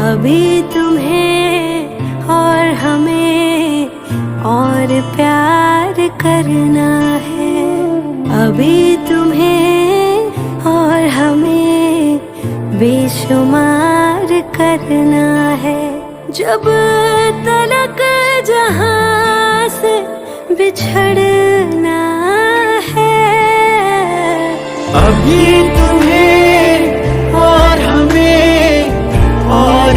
अभी तुम्हें और हमें और प्यार करना है। अभी तुम्हें और हमें बेशुमार करना है। जब तलक जहां से बिछड़ना